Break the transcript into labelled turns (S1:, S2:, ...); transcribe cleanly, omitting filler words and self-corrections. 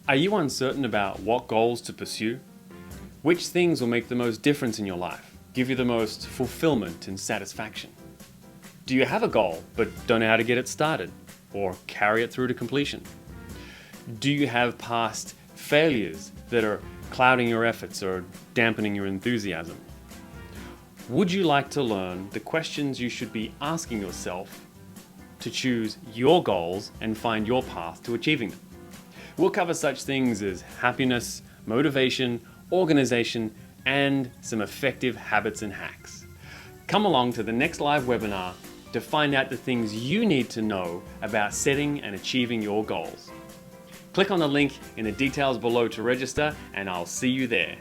S1: Are you uncertain about what goals to pursue? Which things will make the most difference in your life, give you the most fulfillment and satisfaction? Do you have a goal but don't know how to get it started or carry it through to completion? Do you have past failures that are clouding your efforts or dampening your enthusiasm? Would you like to learn the questions you should be asking yourself to choose your goals and find your path to achieving them? We'll cover such things as happiness, motivation, organization, and some effective habits and hacks. Come along to the next live webinar to find out the things you need to know about setting and achieving your goals. Click on the link in the details below to register, and I'll see you there.